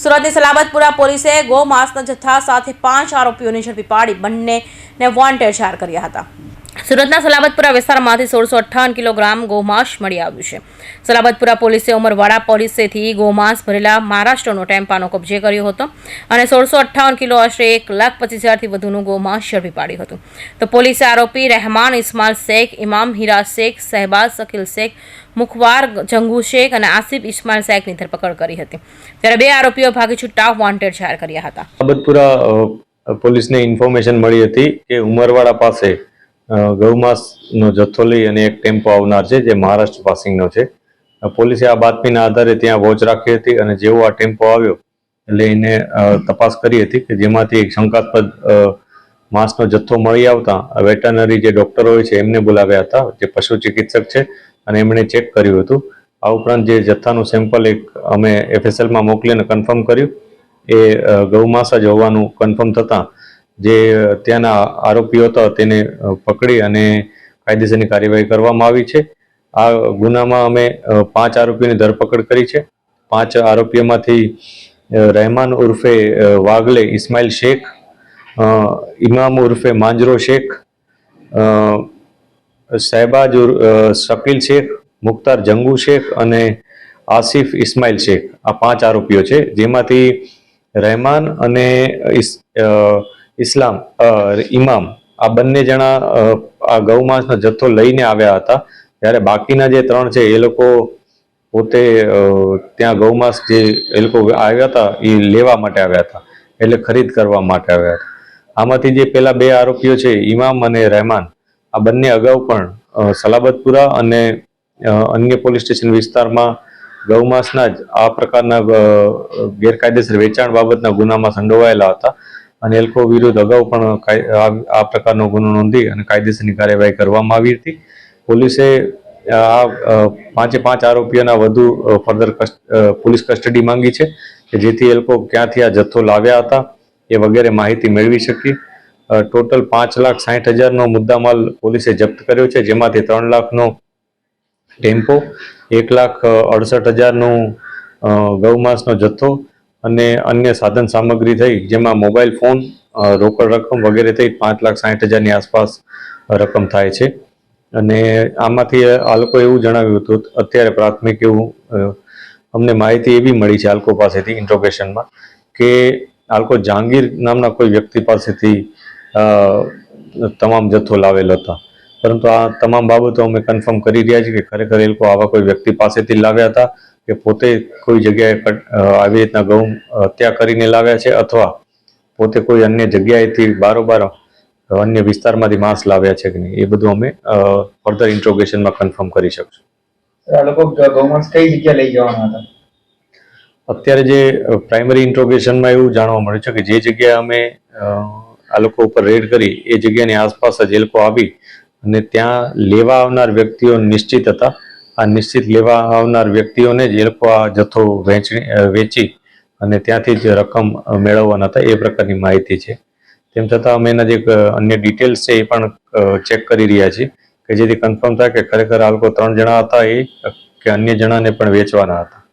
સુરતની સલાબતપુરા પોલીસે ગૌમાંસના જથ્થા સાથે 5 આરોપીઓને ઝડપી પાડી બંનેને વોન્ટેડ જાહેર કર્યા હતા। સુરતના સલાબતપુરા વિસ્તારમાંથી 1658 કિલોગ્રામ ગૌમાંસ મળી આવ્યું છે। સલાબતપુરા પોલીસે ઉમરવાડા પોલીસેથી ગૌમાંસ ભરેલા મહારાષ્ટ્રનો ટેમ્પાનો કબજે કર્યો હતો અને 1658 કિલો આશરે 1,25,000થી વધુનું ગૌમાંસ ઝડપી પાડ્યું હતું। તો પોલીસે આરોપી રહેમાન ઇસ્માઇલ શેખ, ઇમામ હીરા શેખ, શહેબાઝ શકીલ શેખ, મુખવાર જંગુ શેખ અને આસિફ ઇસ્માઇલ શેખની ધરપકડ કરી હતી। ત્યારે 2 આરોપીઓ ભાગી છૂટતા વોન્ટેડ જાહેર કર્યા હતા। સલાબતપુરા પોલીસને ઇન્ફોર્મેશન મળી હતી કે ઉમરવાડા પાસે ગૌમાંસનો જથ્થો લઈ અને એક ટેમ્પો આવનાર છે જે મહારાષ્ટ્ર પાસિંગનો છે। પોલીસે આ બાતમીના આધારે ત્યાં વોચ રાખી હતી અને જેવો આ ટેમ્પો આવ્યો એટલે એને તપાસ કરી હતી કે જેમાંથી એક શંકાસ્પદ માંસનો જથ્થો મળી આવતા વેટરનરી જે ડોક્ટર હોય છે એમને બોલાવ્યા હતા, જે પશુ ચિકિત્સક છે, અને એમણે ચેક કર્યું હતું। આ ઉપરાંત જે જથ્થાનું સેમ્પલ એક અમે FSLમાં મોકલીને કન્ફર્મ કર્યું, એ ગૌમાંસ જ હોવાનું કન્ફર્મ થતાં જે ત્યાંના આરોપીઓ હતા તેને પકડી અને કાયદેસરની કાર્યવાહી કરવામાં આવી છે। આ ગુનામાં અમે 5 આરોપીઓની ધરપકડ કરી છે। 5 આરોપીઓમાંથી રહેમાન ઉર્ફે વાગલે ઇસ્માઇલ શેખ, ઇમામ ઉર્ફે માંજરો શેખ, શહેબાજ શકીલ શેખ, મુખ્તાર જંગુ શેખ અને આસિફ ઇસ્માઇલ શેખ, આ 5 આરોપીઓ છે, જેમાંથી રહેમાન અને ઇમામ આ બંને જણા આ ગૌમાંસનો જથ્થો લઈને આવ્યા હતા। ત્યારે બાકીના જે 3 છે એ લોકો પોતે ત્યાં ગૌમાંસ જે એ લોકો આવ્યા હતા એ લેવા માટે આવ્યા હતા, એટલે ખરીદ કરવા માટે આવ્યા હતા। આમાંથી જે પેલા 2 આરોપીઓ છે ઇમામ અને રહેમાન, આ બંને અગાઉ પણ સલાબતપુરા અને અન્ય પોલીસ સ્ટેશન વિસ્તારમાં ગૌમાંસના જ આ પ્રકારના ગેરકાયદેસર વેચાણ બાબતના ગુનામાં સંડોવાયેલા હતા અને એ લોકો વિરુદ્ધ અગાઉ પણ આ પ્રકારનો ગુનો નોંધી અને કાયદેસરની કાર્યવાહી કરવામાં આવી હતી। પોલીસે આ 5 આરોપીઓના વધુ ફર્ધર પોલીસ કસ્ટડી માંગી છે કે જેથી એ લોકો ક્યાંથી આ જથ્થો લાવ્યા હતા એ વગેરે માહિતી મેળવી શકી। ટોટલ 5,60,000નો મુદ્દામાલ પોલીસે જપ્ત કર્યો છે, જેમાંથી 3 લાખનો ટેમ્પો, 1,68,000નો ગૌમાંસનો જથ્થો અને અન્ય સાધન સામગ્રી થઈ જેમાં મોબાઈલ ફોન, રોકડ રકમ વગેરે થઈ 5,60,000ની આસપાસ રકમ થાય છે। અને આમાંથી આ લોકો એવું જણાવ્યું હતું, અત્યારે પ્રાથમિક એવું અમને માહિતી એવી મળી છે આ લોકો પાસેથી ઇન્ટ્રોગેશનમાં કે આ લોકો જહાંગીર નામના કોઈ વ્યક્તિ પાસેથી તમામ જથ્થો લાવેલો હતા, પરંતુ આ તમામ બાબતો અમે કન્ફર્મ કરી રહ્યા છીએ કે ખરેખર એ લોકો આવા કોઈ વ્યક્તિ પાસેથી લાવ્યા હતા કે પોતે કોઈ જગ્યાએ આવી રીતના ગૌ હત્યા કરીને લાવ્યા છે અથવા પોતે કોઈ અન્ય જગ્યાએથી બારોબાર અન્ય વિસ્તારમાંથી માંસ લાવ્યા છે કે નહીં, એ બધું અમે ફર્ધર ઇન્ટ્રોગેશનમાં કન્ફર્મ કરી શકશું। આ લોકો ગૌમાંસ કઈ જગ્યા લઈ જવાના હતા? અત્યારે જે પ્રાઇમરી ઇન્ટ્રોગેશનમાં એવું જાણવા મળ્યું છે કે જે જગ્યાએ અમે આ લોકો ઉપર રેડ કરી એ જગ્યાની આસપાસ જ એ લોકો આવી અને ત્યાં લેવા આવનાર વ્યક્તિઓ નિશ્ચિત હતા। આ નિશ્ચિત લેવા આવનાર વ્યક્તિઓને જ એ લોકો આ જથ્થો વેચી અને ત્યાંથી જ રકમ મેળવવાના હતા, એ પ્રકારની માહિતી છે। તેમ છતાં અમે એના જે અન્ય ડિટેલ્સ છે એ પણ ચેક કરી રહ્યા છીએ કે જેથી કન્ફર્મ થાય કે ખરેખર આ લોકો 3 જણા હતા એ કે અન્ય જણાને પણ વેચવાના હતા।